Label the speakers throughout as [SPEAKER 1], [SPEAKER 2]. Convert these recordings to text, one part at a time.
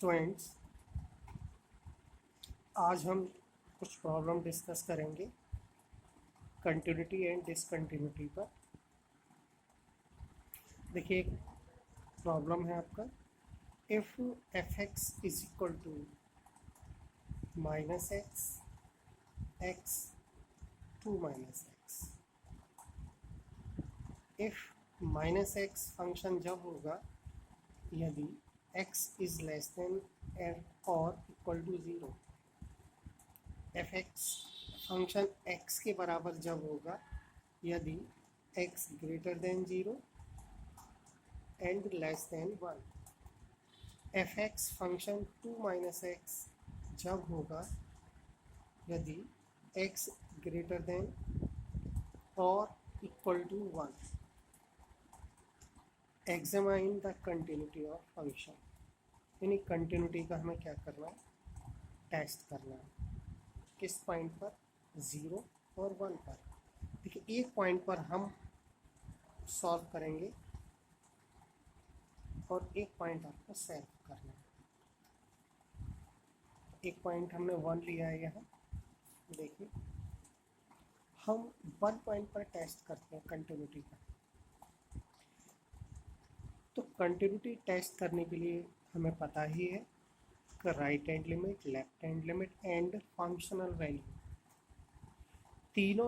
[SPEAKER 1] Students, आज हम कुछ प्रॉब्लम डिस्कस करेंगे कंटिन्यूटी एंड डिसकंटिन्यूटी पर। देखिए, एक प्रॉब्लम है आपका, if f x is equal to minus x x two minus x. If minus x function जब होगा यदि x इज लेस देन और equal to zero. F x function x के बराबर जब होगा यदि x greater than zero and less than one. F x function two minus x जब होगा यदि x ग्रेटर देन और equal to one. Examine the continuity of function, यानी कंटिन्यूटी का हमें क्या करना है, टेस्ट करना है। किस पॉइंट पर, ज़ीरो और वन पर। देखिए, एक पॉइंट पर हम सॉल्व करेंगे और एक पॉइंट आपको सेव करना है। एक पॉइंट हमने वन लिया है यहाँ, देखिए हम वन पॉइंट पर टेस्ट करते हैं कंटिन्यूटी का। तो कंटिन्यूटी टेस्ट करने के लिए हमें पता ही है कि right hand limit, left hand limit and functional value तीनों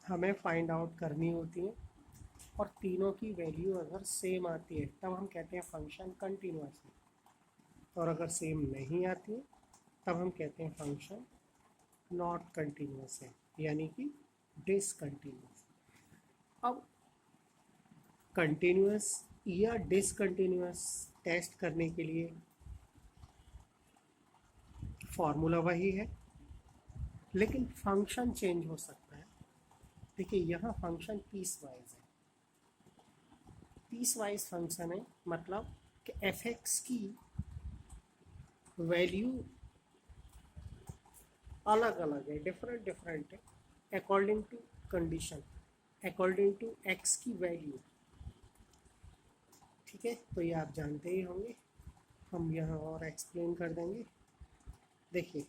[SPEAKER 1] हमें फाइंड आउट करनी होती है। और तीनों की वैल्यू अगर सेम आती है तब हम कहते हैं फंक्शन कंटिन्यूअस है, और अगर सेम नहीं आती है तब हम कहते हैं फंक्शन नॉट कंटिन्यूअस है, यानी कि डिसकंटिन्यूअस। अब कंटिन्यूअस या डिसकंटिन्यूअस टेस्ट करने के लिए फॉर्मूला वही है, लेकिन फंक्शन चेंज हो सकता है। देखिए, यहाँ फंक्शन पीस वाइज है। पीस वाइज फंक्शन है मतलब कि एफ एक्स की वैल्यू अलग अलग है, डिफरेंट डिफरेंट है, according to condition, according to x की वैल्यू। ठीक है, तो ये आप जानते ही होंगे, हम यहाँ और एक्सप्लेन कर देंगे। देखिए,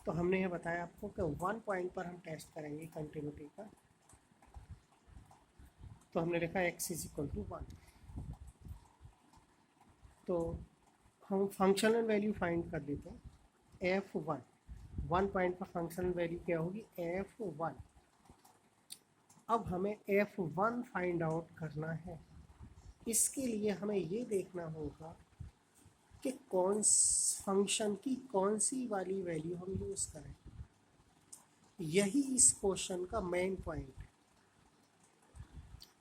[SPEAKER 1] तो हमने ये बताया आपको कि वन पॉइंट पर हम टेस्ट करेंगे कंटिन्यूटी का। तो हमने लिखा x is equal to one. तो हम फंक्शनल वैल्यू फाइंड कर लेते हैं, एफ वन। वन पॉइंट पर फंक्शनल वैल्यू क्या होगी, एफ वन। अब हमें एफ वन फाइंड आउट करना है। इसके लिए हमें ये देखना होगा कि कौन फंक्शन की कौन सी वाली वैल्यू हम यूज़ करें। यही इस क्वेश्चन का मेन पॉइंट है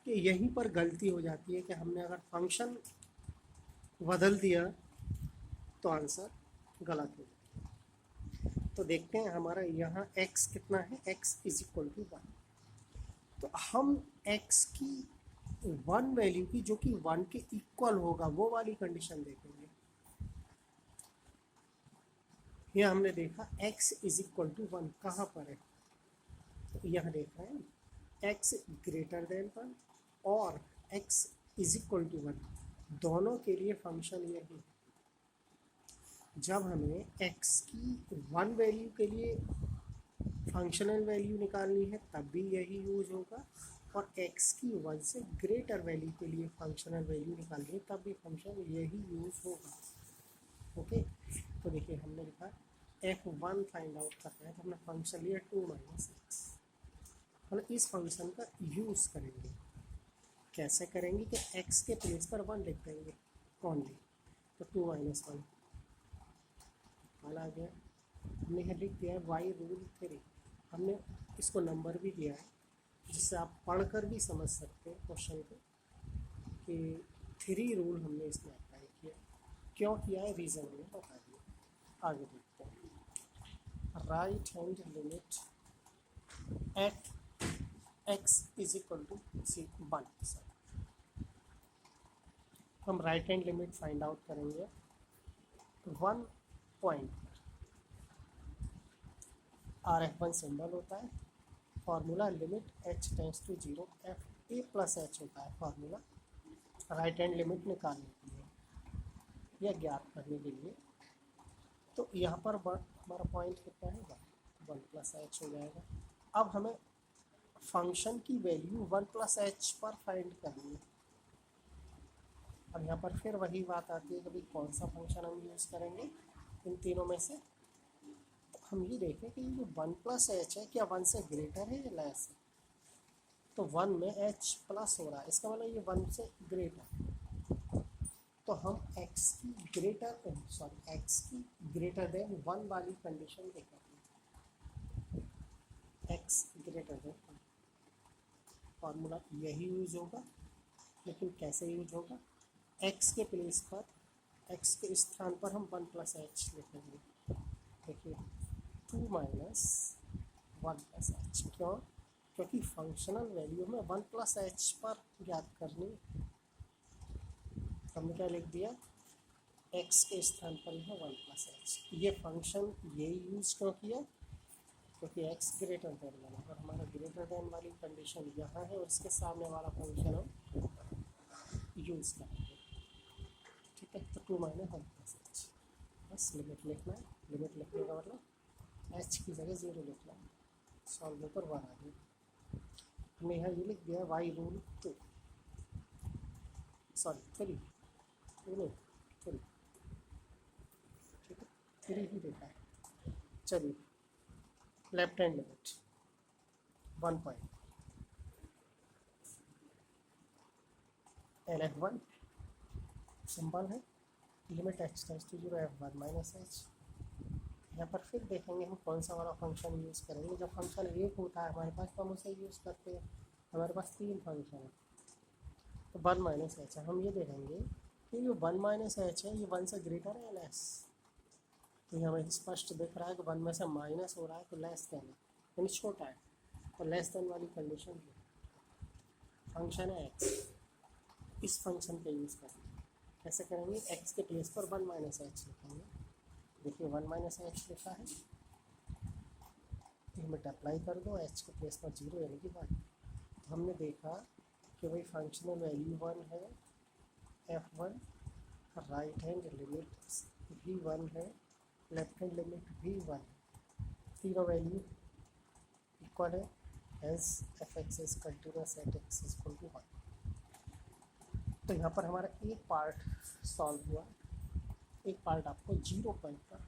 [SPEAKER 1] कि यहीं पर गलती हो जाती है कि हमने अगर फंक्शन बदल दिया तो आंसर गलत हो जाएगा। तो देखते हैं हमारा यहाँ x कितना है, x is equal to one. तो हम x की वन वैल्यू की जो कि वन के इक्वल होगा वो वाली कंडीशन देखेंगे। यहाँ हमने देखा x is equal to one कहाँ पर है, तो यहाँ देख रहे हैं x ग्रेटर देन वन और x is equal to one, दोनों के लिए फंक्शन यही। जब हमें x की वन वैल्यू के लिए फंक्शनल वैल्यू निकालनी है तब भी यही यूज होगा, और x की वन से ग्रेटर वैल्यू के लिए फंक्शनल वैल्यू निकालनी है तब भी फंक्शन यही यूज होगा। ओके, तो देखिए हमने लिखा एफ वन फाइंड आउट करना है, तो हमने फंक्शन लिया टू माइनस एक्स। मतलब इस फंक्शन का यूज़ करेंगे। कैसे करेंगे कि x के प्लेस पर वन लिख देंगे ओनली, तो टू माइनस वन वाला आ गया। हमने यहाँ लिख दिया है वाई रूल थ्री। हमने इसको नंबर भी दिया है जिससे आप पढ़कर भी समझ सकते हैं क्वेश्चन को कि थ्री रूल हमने इसमें अप्लाई किया। क्यों किया है, रीज़न हमने बता दिया। आगे देखते हैं, right hand limit at x is equal to one. हम right hand limit find out करेंगे वन पॉइंट पर। आर एफ वन सिंबल होता है, formula limit h tends to zero F A plus H होता है फार्मूला राइट हैंड लिमिट निकालने के लिए। या ज्ञात करने के लिए। तो यहाँ पर हमारा पॉइंट कितना है, वन प्लस एच हो जाएगा। अब हमें फंक्शन की वैल्यू वन प्लस एच पर फाइंड करनी है। अब यहाँ पर फिर वही बात आती है कि भाई कौन सा फंक्शन हम यूज़ करेंगे इन तीनों में से। तो हम ये देखें कि ये जो वन प्लस एच है क्या वन से ग्रेटर है या लेस है। तो वन में एच प्लस हो रहा है, इसका मतलब ये वन से ग्रेटर। तो हम एक्स की ग्रेटर देन वन वाली कंडीशन देखेंगे। X greater than one formula यही यूज होगा, लेकिन कैसे यूज होगा, एक्स के प्लेस पर, एक्स के स्थान पर हम वन प्लस एच लिखेंगे। देखिए 2 माइनस वन प्लस एच, क्यों, क्योंकि फंक्शनल वैल्यू में वन प्लस एच पर ज्ञात करनी। हमने क्या लिख दिया, एक्स के स्थान पर है वन प्लस एच। ये फंक्शन ये यूज़ क्यों किया, क्योंकि एक्स ग्रेटर देन वन, और हमारा ग्रेटर देन वाली कंडीशन यहाँ है और इसके सामने वाला फंक्शन हम यूज़ करेंगे। ठीक है, तो 2 माइनस वन प्लस एच, बस लिमिट लिखना है। लिमिट लिखने का मतलब एच की जगह 0 लिखना है। सॉल्व पर 1 आ गया। हमने यहाँ ये लिख दिया वाई रूल 2, सॉरी 3, 2 नहीं 3, ठीक है 3 ही देखा है। चलिए left hand limit 1 point L F one simple है, limit H tends to 0 F one minus H. यहाँ पर फिर देखेंगे हम कौन सा वाला फंक्शन यूज़ करेंगे। जब फंक्शन एक होता है हमारे पास तो हम उसे यूज़ करते हैं। हमारे पास 3 फंक्शन है, तो 1 माइनस एच है। हम ये देखेंगे कि ये 1 माइनस एच है, ये 1 से ग्रेटर है या लेस। तो ये हमें स्पष्ट दिख रहा है कि 1 में से माइनस हो रहा है, तो लेस देन है, यानी छोटा है। तो लेस देन वाली कंडीशन फंक्शन है एक्स, इस फंक्शन पे यूज़ करेंगे। कैसे करेंगे, एक्स के प्लेस पर 1 माइनस एच लिखेंगे। देखिए 1 माइनस एच लिखा है, लिमिट अप्लाई कर दो, एच के प्लेस पर 0 यानी कि 1। तो हमने देखा कि भाई फंक्शनल वैल्यू 1 है, f1 राइट हैंड लिमिट भी 1 है, लेफ्ट हैंड लिमिट भी 1 है, तीनों वैल्यू इक्वल है, as F x is continuous at X is equal to 1। तो यहाँ पर हमारा एक पार्ट सॉल्व हुआ, एक पार्ट आपको 0 पॉइंट पर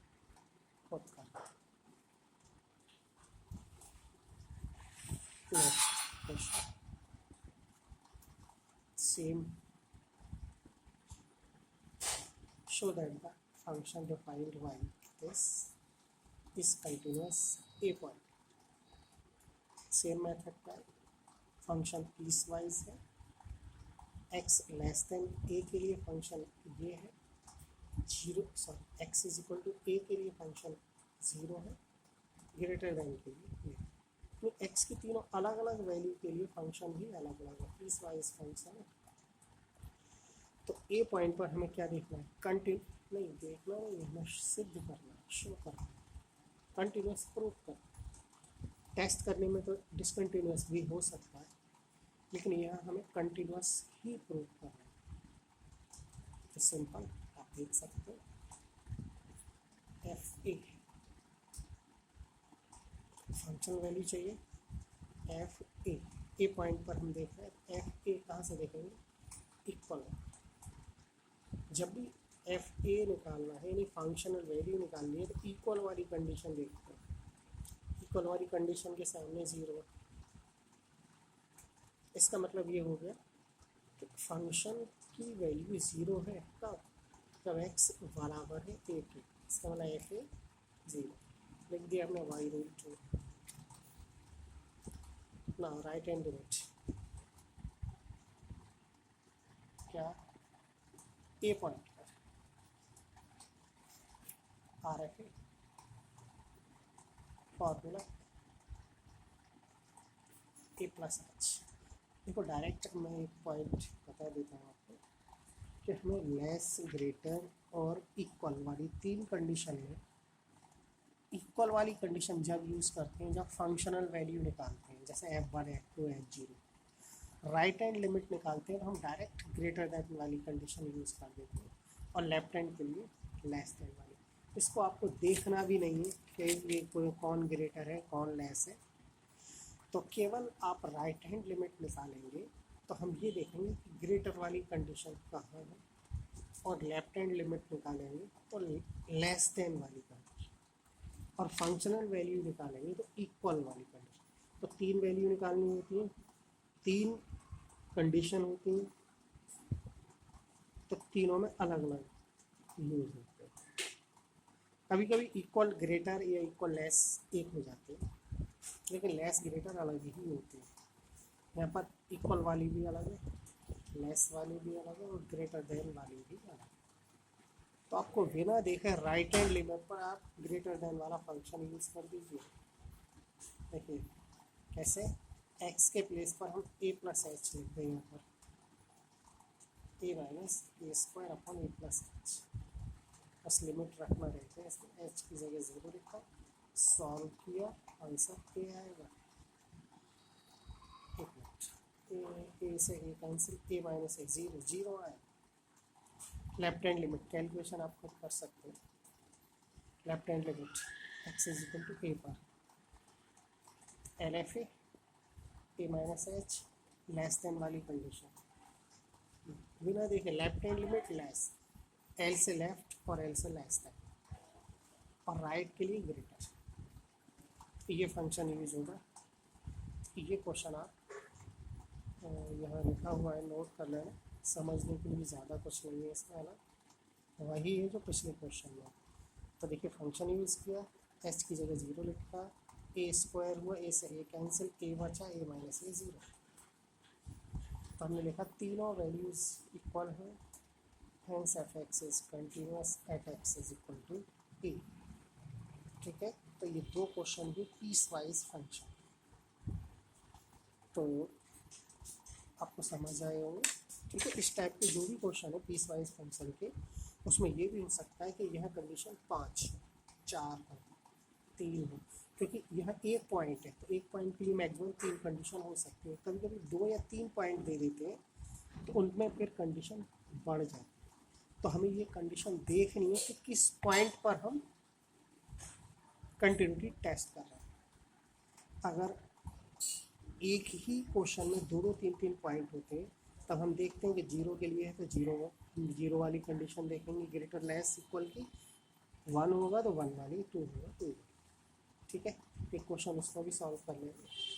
[SPEAKER 1] खुद करना है। Next question same, show that the function defined y is continuous a point। Same method पर फंक्शन पीस वाइज है, x लेस देन a के लिए फंक्शन ये है 0, sorry x is equal to a के लिए फंक्शन 0 है, ग्रेटर देन के लिए ये। तो x की तीनों अलग अलग वैल्यू के लिए फंक्शन भी अलग अलग है, पीस वाइज फंक्शन है। तो ए पॉइंट पर हमें क्या देखना है, नहीं देखना नहीं, हमें सिद्ध करना है, शो करना है, कंटिन्यूस प्रूव करना। टेस्ट करने में तो डिसकंटिन्यूस भी हो सकता है, लेकिन यहाँ हमें कंटिन्यूस ही प्रूव करना है। तो सिंपल आप देख सकते हो, एफ ए फंक्शन वैल्यू चाहिए, एफ ए पॉइंट पर हम देख रहे हैं। एफ ए कहाँ से देखेंगे, इक्वल। जब भी एफ ए निकालना है यानी फंक्शनल वैल्यू निकालनी है, तो इक्वल वाली कंडीशन देखते हैं। इक्वल वाली कंडीशन के सामने 0, इसका मतलब ये हो गया कि फंक्शन की वैल्यू 0 है कब, जब एक्स बराबर है ए के। इसका मतलब एफ ए 0 लिख दिया हमने, वाई रूल 2 ना राइट हैंड लिमिट क्या, ए पॉइंट पर R F a formula A plus H. देखो डायरेक्ट मैं एक पॉइंट बता देता हूँ आपको कि हमें लेस, ग्रेटर और इक्वल वाली 3 कंडीशन में, इक्वल वाली कंडीशन जब यूज़ करते हैं जब फंक्शनल वैल्यू निकालते हैं, जैसे f1 f2 f0। Right hand limit निकालते हैं तो हम डायरेक्ट ग्रेटर दैन वाली कंडीशन यूज़ कर देते हैं, और लेफ्ट हैंड के लिए लेस देन वाली। इसको आपको देखना भी नहीं है कि ये कोई कौन ग्रेटर है कौन लेस है, तो केवल आप राइट हैंड लिमिट निकालेंगे तो हम ये देखेंगे कि ग्रेटर वाली कंडीशन कहाँ है, और लेफ्ट हैंड लिमिट निकालेंगे तो लेस देन वाली कंडीशन, और फंक्शनल वैल्यू निकालेंगे तो इक्वल वाली कंडीशन। तो तीन वैल्यू निकालनी होती है, तीन कंडीशन होती हैं, तो तीनों में अलग अलग यूज होते हैं। कभी कभी इक्वल ग्रेटर या इक्वल लेस एक हो जाते हैं, लेकिन लेस ग्रेटर अलग ही होती है। यहाँ पर इक्वल वाली भी अलग है, लेस वाली भी अलग है, और ग्रेटर देन वाली भी अलग है। तो आपको बिना देखे राइट हैंड लिमिट पर आप ग्रेटर देन वाला फंक्शन यूज़ कर दीजिए। देखिए कैसे, एक्स के प्लेस पर हम ए प्लस एच लिख दें, यहाँ पर ए माइनस ए स्क्वायर अपॉन ए प्लस एच, बस लिमिट रखना रहता है। इसमें एच की जगह 0 लिखा, सॉल्व किया, आंसर ए आएगा। एक मिनट, ए से ए कैंसिल, ए माइनस ए 0 0 आएगा। लेफ्ट हैंड लिमिट कैलकुलेशन आप खुद कर सकते हैं। Left hand limit X is equal to A पर L F A minus H less than वाली कंडीशन बिना देखे left hand limit less, L से लेफ्ट और एल से लेस देन, और राइट के लिए ग्रेटर, ये फंक्शन यूज होगा। ये क्वेश्चन आप यहाँ लिखा हुआ है, नोट कर लेना, समझने के लिए ज़्यादा कुछ नहीं है इसमें, है ना, वही है जो पिछले क्वेश्चन में। तो देखिए फंक्शन यूज़ किया, एच की जगह 0 लिखा, ए स्क्वायर हुआ, ए से ए कैंसिल, ए बचा, ए माइनस ए 0। तो हमने लिखा तीनों वैल्यूज़ इक्वल हैं, hence F x is continuous at X is equal to A. ठीक है, तो ये दो क्वेश्चन भी पीस वाइज फंक्शन, तो आपको समझ आए होंगे। ठीक है, इस टाइप के जो भी क्वेश्चन है पीस वाइज फंक्शन के, उसमें ये भी हो सकता है कि यह कंडीशन 5, 4 हो, 3 हो, क्योंकि यह एक पॉइंट है, तो एक पॉइंट के लिए मैक्सिमम 3 कंडीशन हो सकती है। कभी कभी 2 या 3 पॉइंट दे देते हैं, तो उनमें फिर कंडीशन बढ़ जाती है। तो हमें ये कंडीशन देखनी है कि किस पॉइंट पर हम कंटिन्यूटी टेस्ट कर रहे हैं। अगर एक ही क्वेश्चन में 2-2, 3-3 पॉइंट होते हैं, तब हम देखते हैं कि 0 के लिए है तो 0 वाली कंडीशन देखेंगे, ग्रेटर लेस इक्वल की 1 होगा तो 1 वाली, 2 होगा 2। ठीक है, एक क्वेश्चन उसको भी सॉल्व कर लेंगे।